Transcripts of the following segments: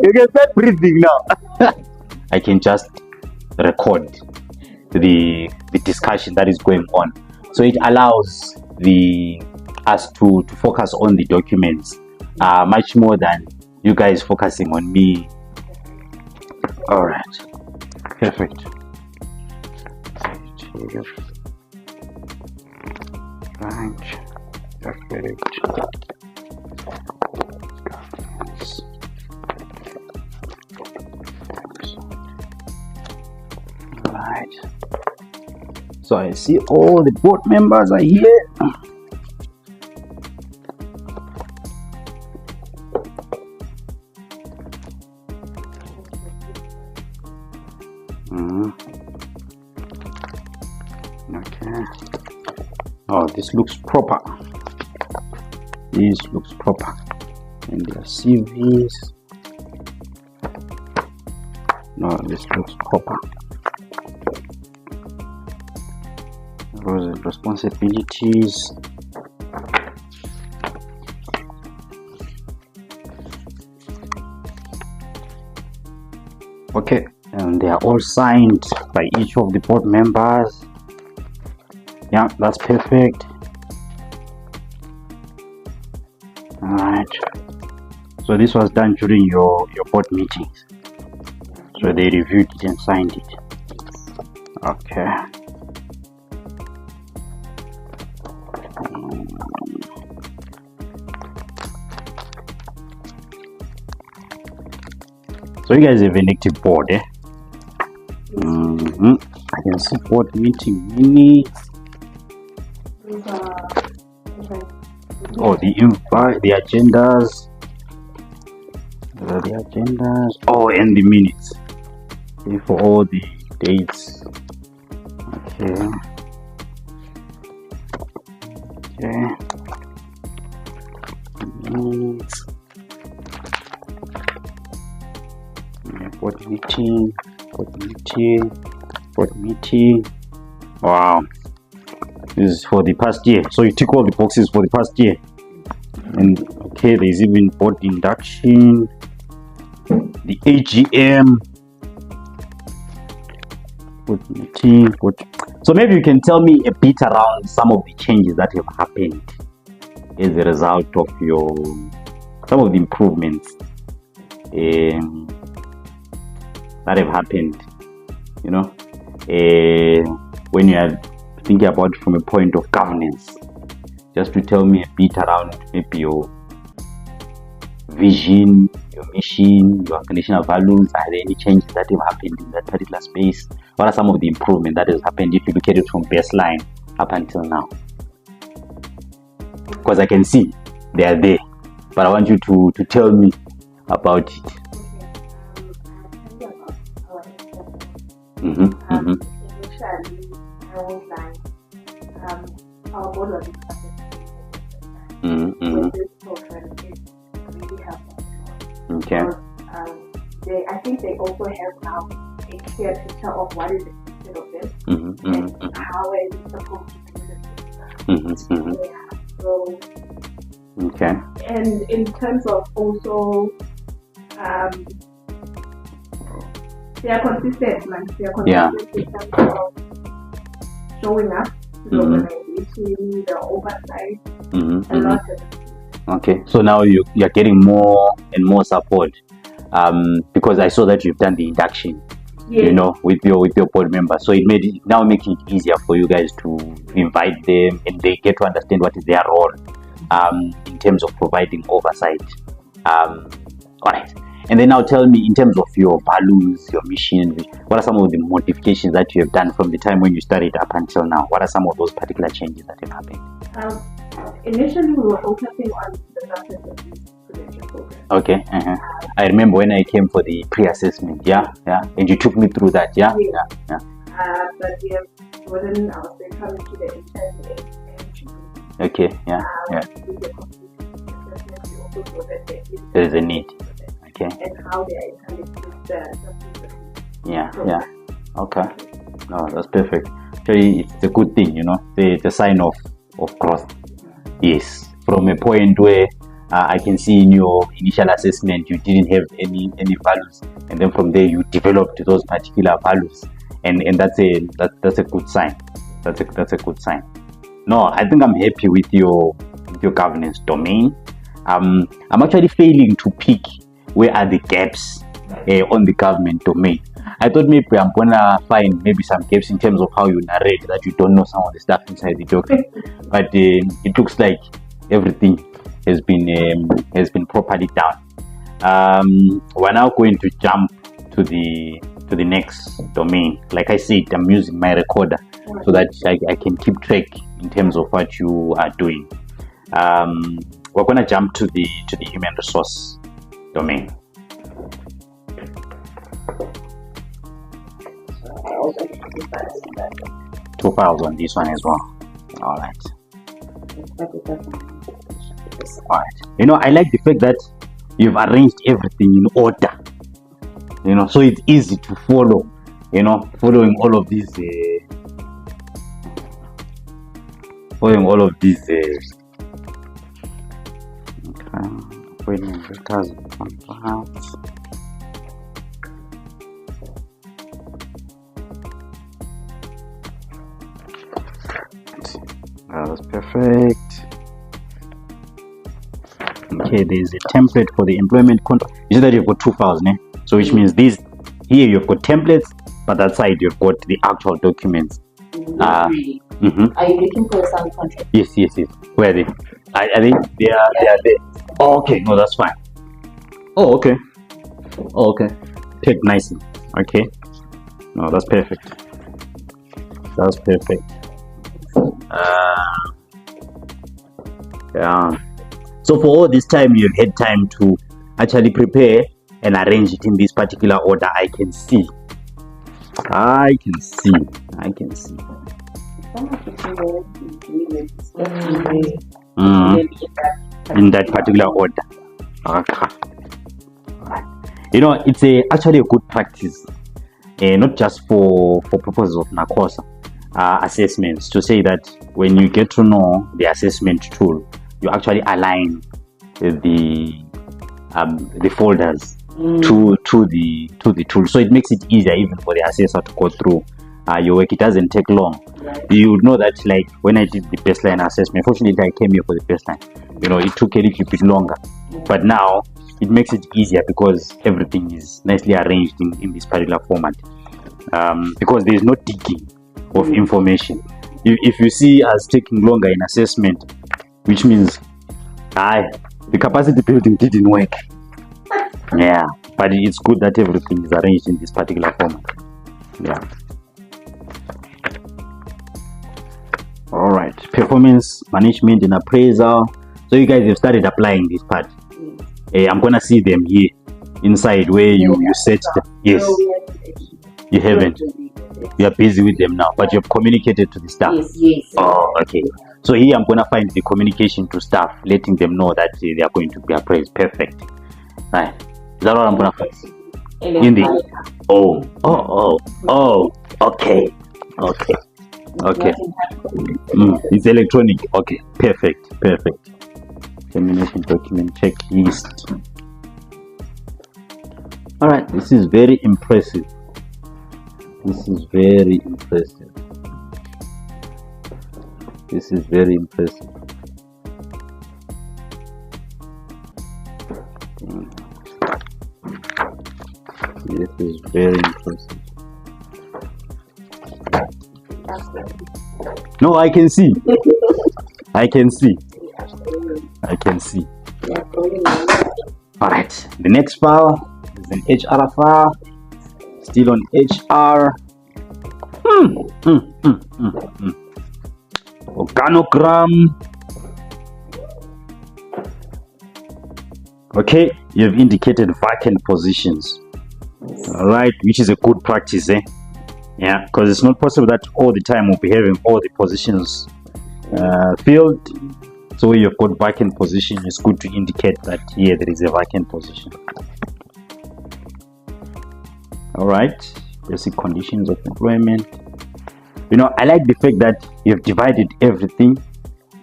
You can start breathing now. I can just record the discussion that is going on, so it allows us to focus on the documents much more than you guys focusing on me. All right, perfect. Right, perfect. Right. So I see all the board members are here. Okay. Oh, this looks proper. This looks proper. And their CVs. No, this looks proper. Roles and responsibilities. Okay, and they are all signed by each of the board members. Yeah, that's perfect. All right. So this was done during your board meetings. So they reviewed it and signed it. Okay. So you guys have an active board, eh? I can see board meeting minutes. Oh, the invite, the agendas. The agendas. Oh, and the minutes. Okay, for all the dates. Okay. Okay. Minutes. Board meeting. Board meeting. Board meeting. Wow. This is for the past year. So you tick all the boxes for the past year. And okay, there's even board induction, the AGM, board meeting. So maybe you can tell me a bit around some of the changes that have happened as a result of some of the improvements that have happened, you know, when you are thinking about it from a point of governance. Just to tell me a bit around maybe your vision, your mission, your organizational values. Are there any changes that have happened in that particular space? What are some of the improvement that has happened if you look at it from baseline up until now? Because I can see they are there, but I want you to tell me about it. Initially, I was like, our board was so this program is really helpful. Okay. Because, I think they also have now a clear picture of what is expected of them and how it is supposed to be the yeah. So, okay. And in terms of also they are consistent, like they are consistent in terms of showing up to the organization, the oversight, a lot of it. Okay, so now you're getting more and more support because I saw that you've done the induction, you know, with your board members. So it now making it easier for you guys to invite them and they get to understand what is their role in terms of providing oversight. All right. And then now tell me, in terms of your values, your mission, what are some of the modifications that you have done from the time when you started up until now? What are some of those particular changes that have happened? Initially, we were focusing on the substance abuse prevention program. Okay. I remember when I came for the pre-assessment, yeah, and you took me through that, yeah. But we have broadened our spectrum into the HIV. Okay, yeah. With the complete assessment, we also saw that there is a need. Okay. And how they are interlinked with the substance abuse. Yeah. Okay. No, that's perfect. Actually, it's a good thing, you know. It's a sign of growth. Yes. From a point where I can see in your initial assessment you didn't have any values, and then from there you developed those particular values, and that's a good sign. That's a good sign. No, I think I'm happy with your governance domain. I'm actually failing to pick where are the gaps on the government domain. I thought maybe I'm gonna find maybe some gaps in terms of how you narrate that you don't know some of the stuff inside the document, but it looks like everything has been properly done. We're now going to jump to the next domain. Like I said, I'm using my recorder so that I can keep track in terms of what you are doing. We're gonna jump to the human resource domain. 2 files on this one as well. All right. You know, I like the fact that you've arranged everything in order. You know, so it's easy to follow. You know, following all of these. That's perfect. Okay, there's a template for the employment contract. You see that you've got 2 files, né? So which means this here you've got templates, but that side you've got the actual documents. Are you looking for some contract? Yes. Where are they? Are they? They are there. Oh, okay. No, that's fine. Oh, okay. Take nicely. Okay. No, that's perfect. Yeah. So for all this time, you've had time to actually prepare and arrange it in this particular order. I can see. In that particular order. Okay. You know, it's actually a good practice, not just for purposes of NACOSA assessments, to say that when you get to know the assessment tool, you actually align the folders to the tool, so it makes it easier even for the assessor to go through your work. It doesn't take long. You would know that, like when I did the baseline assessment, fortunately I came here for the baseline, you know, it took a little bit longer, but now it makes it easier because everything is nicely arranged in this particular format, because there is no digging of information. If you see us taking longer in assessment, which means the capacity building didn't work. Yeah, but it's good that everything is arranged in this particular format. Yeah. All right, performance management and appraisal. So you guys have started applying this part. I'm gonna see them here inside where you set them. Yes, you haven't. You are busy with them now, but you've communicated to the staff. Yes. Oh, okay. So here I'm gonna find the communication to staff, letting them know that they are going to be appraised. Perfect. Right. Is that what I'm gonna find? In the okay. It's electronic. Okay, perfect. Termination document checklist. All right, this is very impressive. This is very impressive. No, I can see. All right, the next file is an HR file. Still on HR. Organogram. Okay, you've indicated vacant positions. All right, which is a good practice, Yeah, because it's not possible that all the time we'll be having all the positions filled. So where you've got vacant position, it's good to indicate that here there is a vacant position. All right, basic conditions of employment. You know, I like the fact that you've divided everything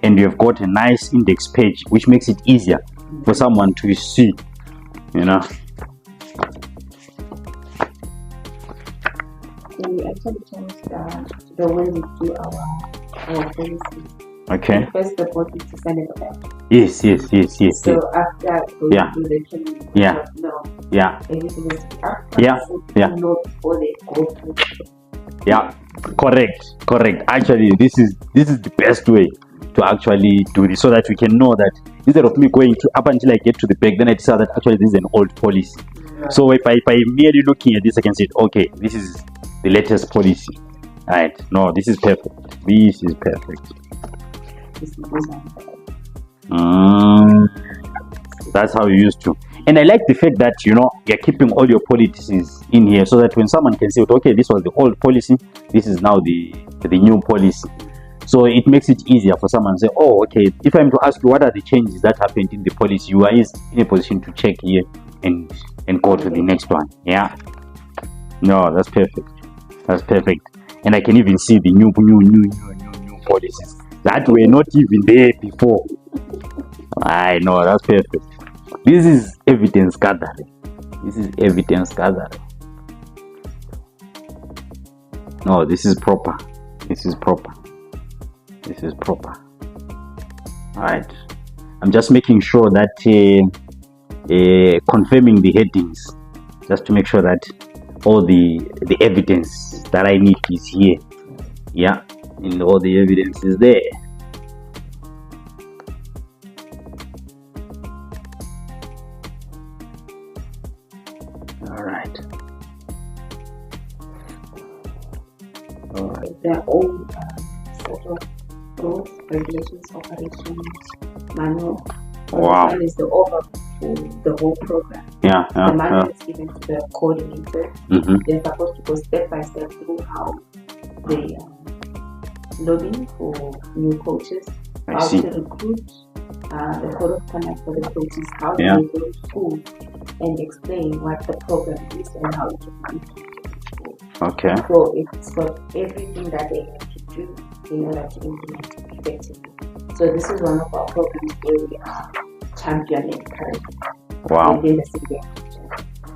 and you've got a nice index page, which makes it easier for someone to see, you know. We actually changed the way we do our policy. Okay. First, the board is to send it back. Yes. So after going through the training, no. Yeah. Everything is after. Yeah. Not before they go through. Yeah. Correct. Actually, this is the best way to actually do this, so that we can know that instead of me going to up until I get to the back, then I decide that actually this is an old policy. Right. So if I merely looking at this, I can say, okay, this is the latest policy. Right? No, this is perfect. This is perfect. That's how you used to. And I like the fact that, you know, you're keeping all your policies in here, so that when someone can say, okay, this was the old policy, this is now the new policy. So it makes it easier for someone to say, oh, okay, if I'm to ask you what are the changes that happened in the policy, you are in a position to check here and go to the next one. Yeah. No, that's perfect. And I can even see the new policies that were not even there before. I know, that's perfect. This is evidence gathering. No, this is proper. Alright. I'm just making sure that confirming the headings, just to make sure that all the evidence that I need is here. Yeah, and all the evidence is there. Alright. They're all sort of rules, regulations, operations, manual. Wow. One is the overview, the whole program. Yeah. The manual is given to the coordinator. Mm-hmm. They're supposed to go step by step through how they lobby for new coaches, how to recruit, the code of conduct for the coaches, how they go to school and explain what the program is and how it can be school. Okay. So it's got everything that they have to do in order to implement it effectively. So this is one of our programs where we are championing currently. Wow. Within the city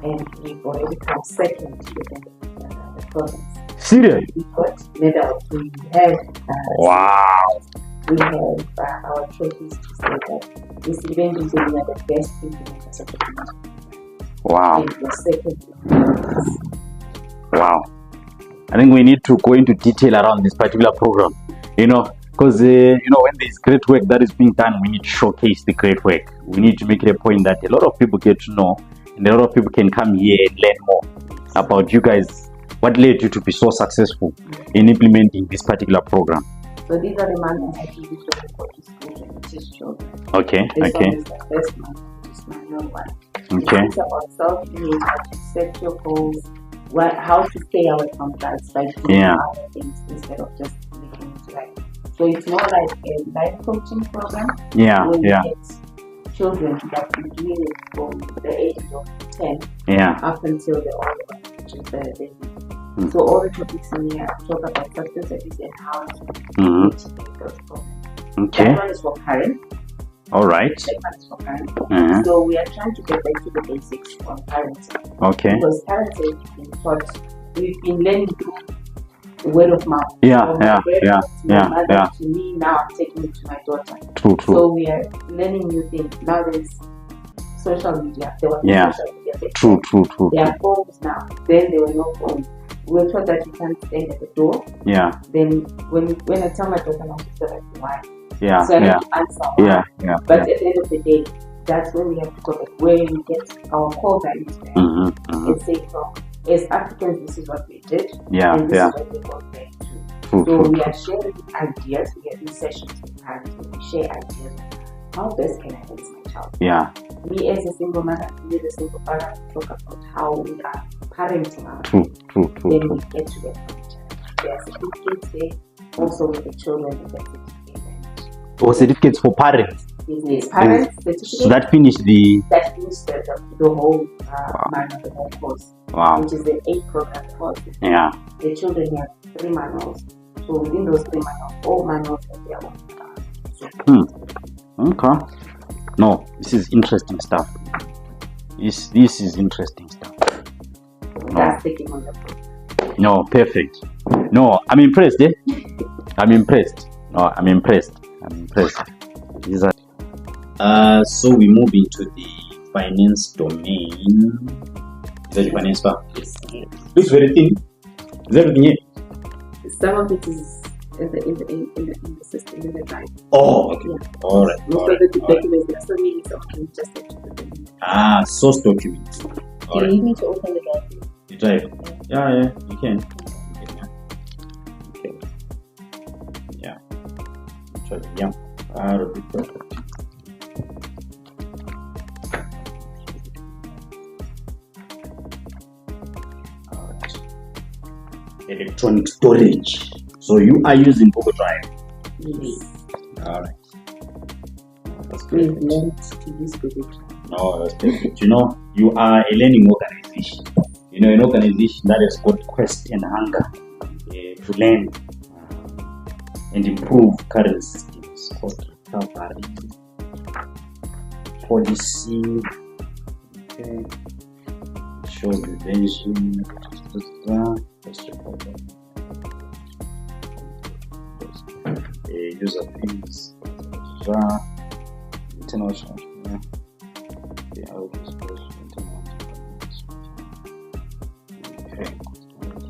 and we've already come second within the province. Seriously? We got medals. We have we have our trophies to say that this event is one of the best implementers of the community. Wow. And the second. Wow. I think we need to go into detail around this particular program, you know, because when there's great work that is being done, we need to showcase the great work. We need to make it a point that a lot of people get to know, and a lot of people can come here and learn more about you guys. What led you to be so successful in implementing this particular program? So these are the manuals that we use to go to school and teach children. Okay. This one is the first manual, which is manual 1. Okay. It's about self-image, how to set your goals, how to stay away from drugs by doing other things instead of just making it right. So it's more like a life coaching program. Yeah. Where we get children that are doing it from the age of 10 up until the older one, which is the baby. So all the topics in here talk about substance abuse and how to teach those programs. Okay. That one is for parents. All right. That one is for parents. So we are trying to get back to the basics on parenting. Okay. Because parenting has been taught, we've been learning through the word of mouth. To me, now I'm taking it to my daughter. True. So we are learning new things. Now there's social media. There was social media. True. There are phones now. Then there were no phones. We were taught that you can't stand at the door. Yeah. Then when I tell my daughter now, she's like, why? Yeah. So I have to answer why. Yeah. But at the end of the day, that's where we have to go back, where we get our core values back and say, as Africans, this is what we did. And this is what we got back to. So we are sharing ideas. We have these sessions with parents where we share ideas. How best can I raise my child? Yeah. Me as a single mother, me as a single father, talk about how we are parenting our True. Then we get to that point. There are certificates there, also with the children, we get certificates. Or certificates for parents? Yes, parents certificates. So that finished the whole manual, the whole course. Wow. Which is the 8 program course. Yeah. The children have 3 manuals. So within those 3 manuals, all manuals have their own. Okay. No, this is interesting stuff. This is interesting stuff. That's taking on the phone. No, perfect. No, I'm impressed. I'm impressed. No, I'm impressed. These are... so we move into the finance domain. Is that the finance part? Yes. Looks very thin. Is everything here? Some of it is in the system, in the drive. Oh, okay. Yeah. All right. Most of the documents, there are so many, so I can just have to put them in. Source documents. Do you need me to open the drive? The drive? Yeah, you can. Okay. Yeah. Yeah. Perfect. Electronic storage. So you are using Google Drive. Yes. All right. That's We've perfect. learned to use Google Drive. No, that's perfect. You are a learning organization. An organization that has got quest and hunger to learn and improve current systems, cost recovery, policy, show prevention, user fees, international,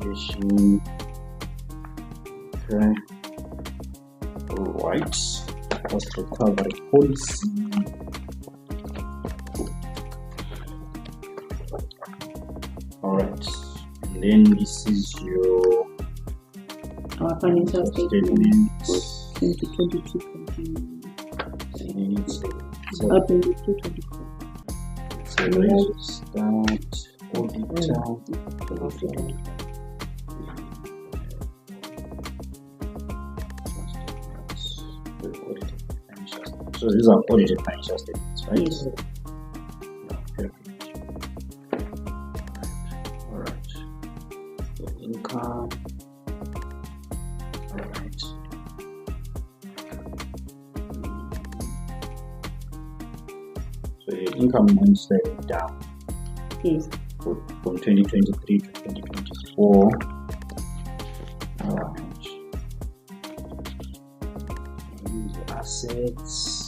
communication, right, cost recovery policy. Alright, and then this is Our financial statement for 2022 24. Start auditor. So these are audited financial statements, right? Yes. Alright. Income. Alright. So your income went slightly down. Yes. From 2023 to 2024. Alright. Assets.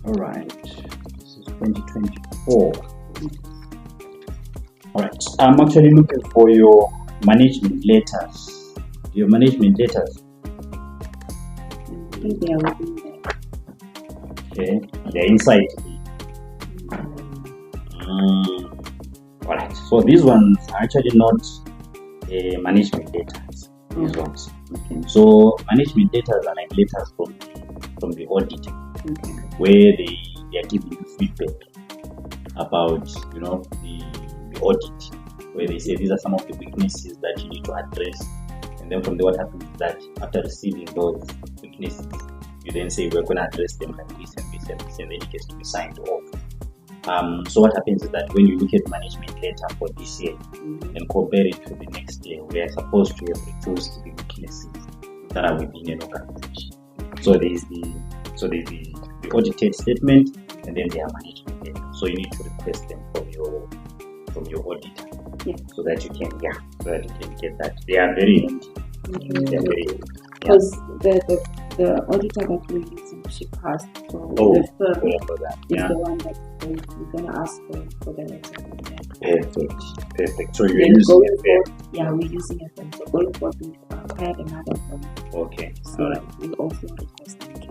Alright, this is 2024. Alright, I'm actually looking for your management letters. Your management letters. I think they are within there. Okay, they're inside. Alright, so these ones are actually not management letters. These ones. Okay. So management letters are like letters from the auditor. Okay. Where they are giving you feedback about the audit, where they say these are some of the weaknesses that you need to address, and then from there what happens is that after receiving those weaknesses, you then say we're going to address them like this and this and this, and then it gets to be signed off. So what happens is that when you look at management letter for this year and compare it to the next year, we are supposed to have reduced the weaknesses that are within an organization. So there's the audited statement, and then there are management data. So you need to request them from your auditor, so that you can get that. They are very handy. They are very handy. Because the auditor that we're using, she passed. So the firm is the one that we're gonna ask for the letter. Perfect. So you're using a firm. Yeah, we're using a firm. So going forward, we acquired another firm. Okay. So we also request them to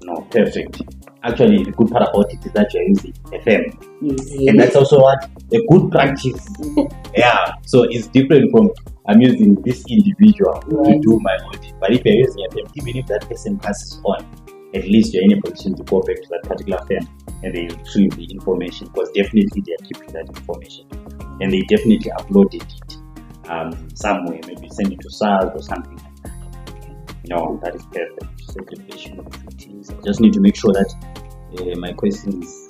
No, perfect. Actually, the good part about it is that you're using FM. Yes. And that's also what a good practice. Yeah. So it's different from I'm using this individual to do my audit. But if you're using a firm, even if that person passes on, at least you're in a position to go back to that particular firm and they retrieve the information, because definitely they are keeping that information and they definitely uploaded it somewhere, maybe send it to SARS or something like that. No, that is perfect. Segregation of duties. I just need to make sure that my questions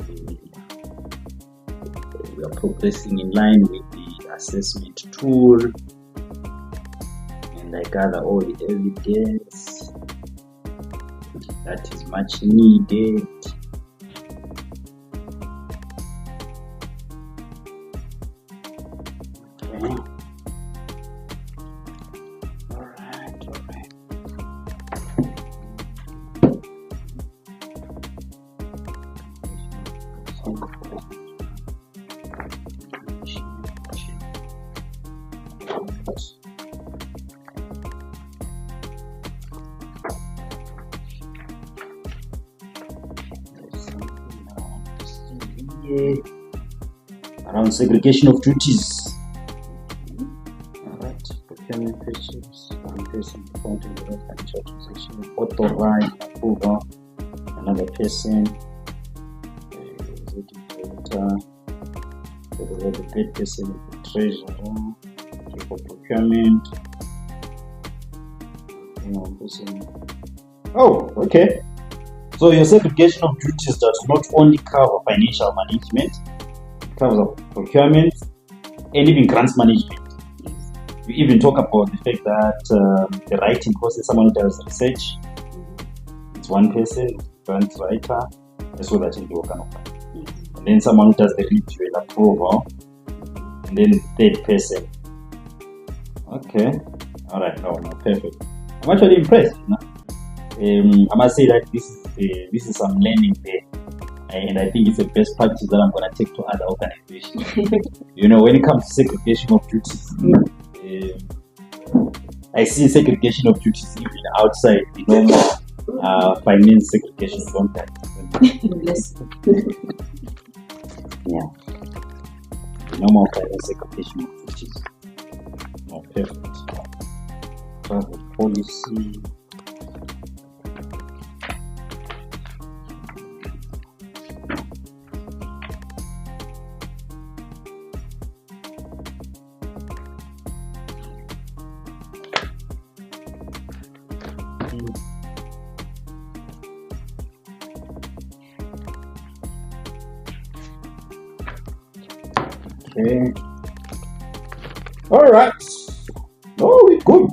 we are progressing in line with the assessment tool, and I gather all the evidence that is much needed. Okay. All right. Around segregation of duties. Alright, procurement purchase, one person appointed the financial transaction, authorized approval, another person, the paid person, the treasurer, for procurement. Oh, okay. So your segregation of duties does not only cover financial management, it covers procurement and even grants management. We even talk about the fact that the writing process, someone who does research, it's one person, grants writer, as well as in the organogram. And then someone who does the review and approval, and then the third person. Okay, all right, no, perfect. I'm actually impressed. I must say that this is some learning there, and I think it's the best practice that I'm going to take to other organizations. When it comes to segregation of duties, I see segregation of duties even outside the normal finance segregation. Don't I? Yeah, the normal finance segregation of duties. Oh, perfect. Travel policy. Okay. All right. Oh, we're good.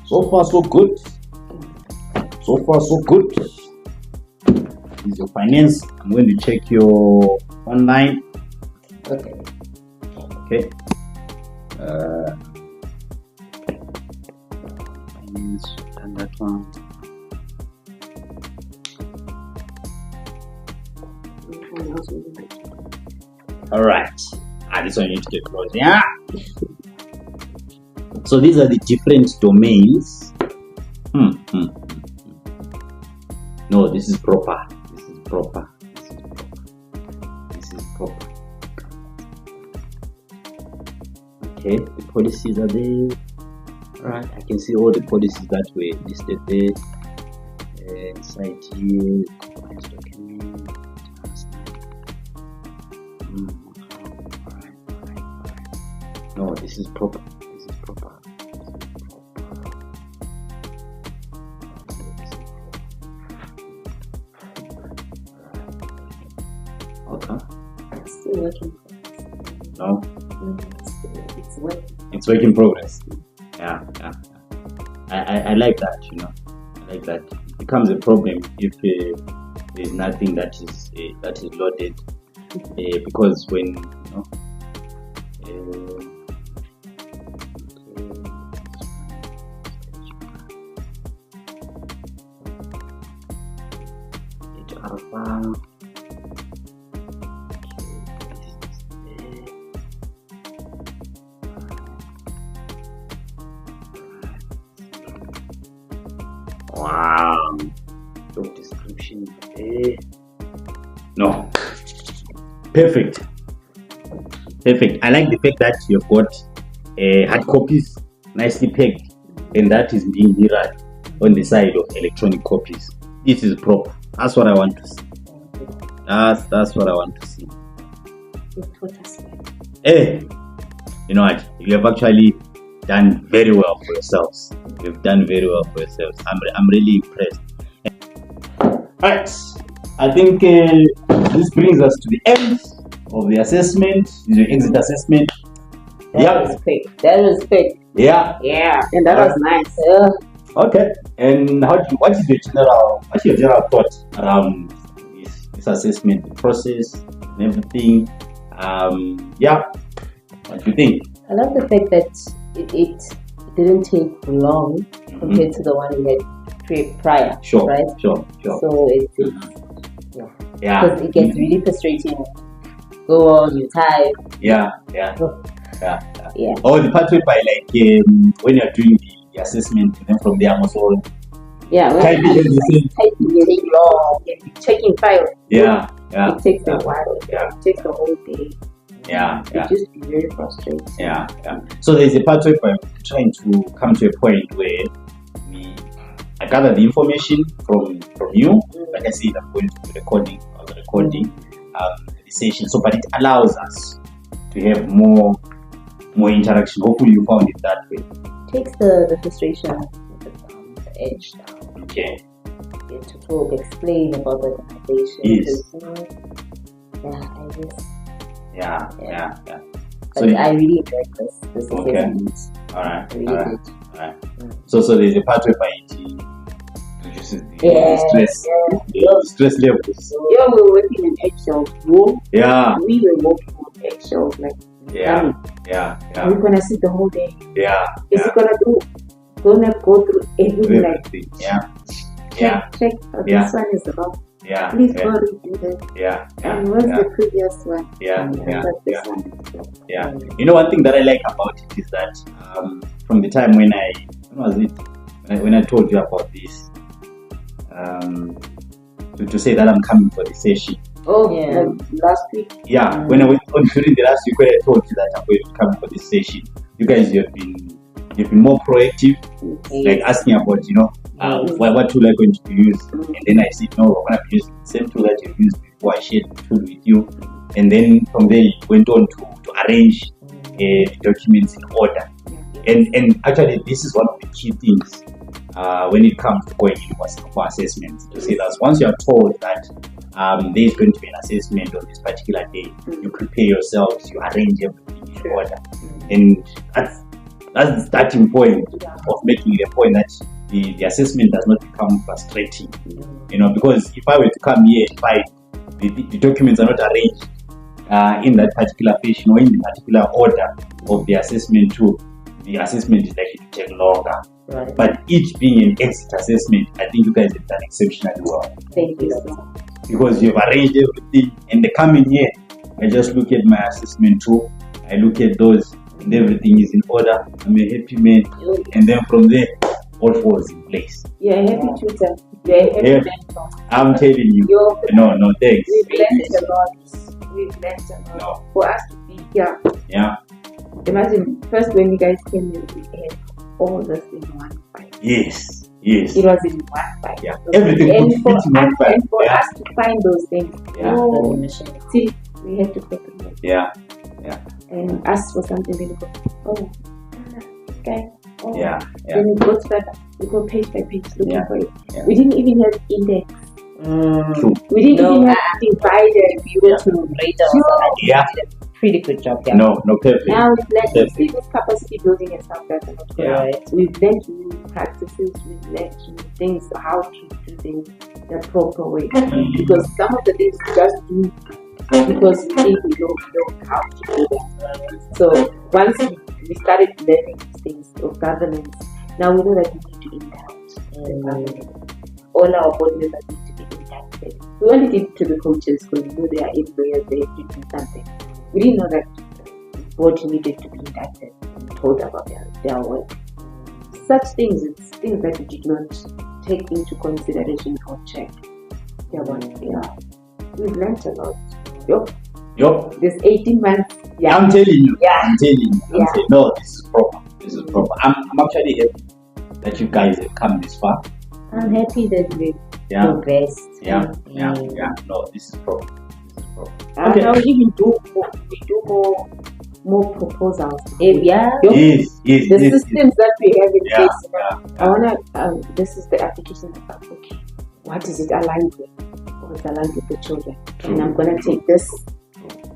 So far, so good. So far, so good. This is your finance. I'm going to check your online. Okay. Finance, and that one. All right. This one you need to get close. Yeah. So these are the different domains. No, this is proper. This is proper. Okay, the policies are there. Alright, I can see all the policies that were listed there. Site here, compliance document. Alright. No, this is proper. Okay. Still working. No? It's work in progress. Yeah. I like that, I like that. It becomes a problem if there's nothing that is loaded, because when wow, job description. No, perfect. I like the fact that you've got hard copies nicely pegged, and that is being mirrored on the side of electronic copies. This is proper. That's what I want to see. That's what I want to see. You've taught us well. Hey, you know what? You have actually done very well for yourselves. You've done very well for yourselves. I'm really impressed. Alright, I think this brings us to the end of the assessment, the exit assessment. That was quick. That was quick. Yeah. Yeah. And that was nice. Yeah. Okay. And what is your general thought around this assessment, the process and everything? Yeah. What do you think? I love the fact that it didn't take long compared to the one we had prior. Sure. Right? Sure. So it's because it gets really frustrating. Go on, you type. Yeah. Or the part where by when you're doing the assessment, and then from there also. Yeah. Typing take long. Checking files. Yeah. It takes a while. Yeah. It takes a whole day. Yeah. It just be very frustrating. Yeah. So there's a part where I'm trying to come to a point where I gather the information from you. Like I said, I'm going to do recording the session. So, but it allows us to have more interaction. Hopefully, you found it that way. It takes the frustration, the edge down. Okay. Get to talk, explain about the organization. Yes. Yeah. So I really enjoyed this assessment. All right. I really did. All right. So there's a part where it reduces the stress levels. Yeah, we were working in eggshells, bro. Yeah. We were working on eggshells, like. Yeah. Are we gonna sit the whole day? Yeah. Is it gonna go through everything? Check. This one is wrong. Yeah. Please go redo this. Yeah. And what's the previous one? Yeah. This one is wrong. Yeah. You know, one thing that I like about it is that from the time when I told you about this, to say that I'm coming for the session. Oh yeah, last week. Yeah, when I went during the last week when I told you that I'm going to come for this session, you guys you've been more proactive, like asking about what tool I'm going to use, and then I said no, I'm going to be using the same tool that you used before. I shared the tool with you, and then from there you went on to arrange documents in order, and actually this is one of the key things when it comes to going in for assessments. To say that once you are told that there is going to be an assessment on this particular day, you prepare yourselves, you arrange everything in order, and that's the starting point of making it a point that the assessment does not become frustrating. Because if I were to come here and find the documents are not arranged in that particular fashion or in the particular order of the assessment tool, the assessment is likely to take longer. Right. But each being an exit assessment, I think you guys have done exceptionally well. Thank you so much. Because you've arranged everything, and the coming year, I just look at my assessment tool, I look at those, and everything is in order. I'm a happy man, and then from there, all falls in place. You're a happy tutor. You're a happy mentor. I'm telling you. No, thanks. We've learned a lot. No. For us to be here. Yeah. Imagine, first when you guys came in, we had all this in one file. Yes. It was in one file. Yeah. Everything and could fit in one file. And for us to find those things, see, we had to go through it. Yeah. And ask for something, then we go, okay. Yeah. Then we go to that, we go page by page looking for it. Yeah. We didn't even have index. True. We didn't even have dividers. If you were to rate us, I think you did a pretty good job. Yeah. No, perfect. Now we've learned this capacity building and stuff like that. Yeah. We've learned new practices, we've learned new things, how to do things the proper way. Because some of the things we just do because we think we don't know how to do them. So once we started learning these things of governance, now we know that we need to impact the governance. All our board members need to be impacted. We wanted it to the coaches because we know they are employers, they have to do something. We didn't know that the board needed to be impacted and told about their work. Such things, it's things that we did not take into consideration or check. We've learned a lot. Yup. Yup. This 18 months. Yeah. I'm telling you. Yeah. I'm telling you. No, this is proper. This is proper. I'm actually happy that you guys have come this far. I'm happy that we progressed. Yeah. No, this is proper. Okay. Now we do more proposals. Yes. The systems that we have in place. I wanna. This is the application. Okay, what is it aligned with? Or it's aligned with the children? And I'm gonna take this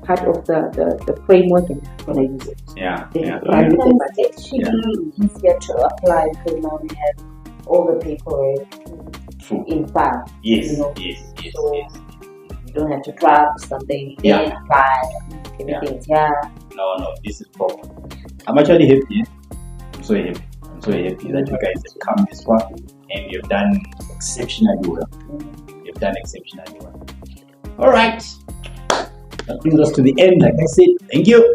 part of the framework and I'm gonna use it. It should be easier to apply because now we have all the paperwork in file. Yes. So you don't have to draft something, then apply. Everything's here. No, this is proper. I'm actually happy. I'm so happy that you guys have come this far and you've done exceptionally well. All right. That brings us to the end. Like I said, thank you.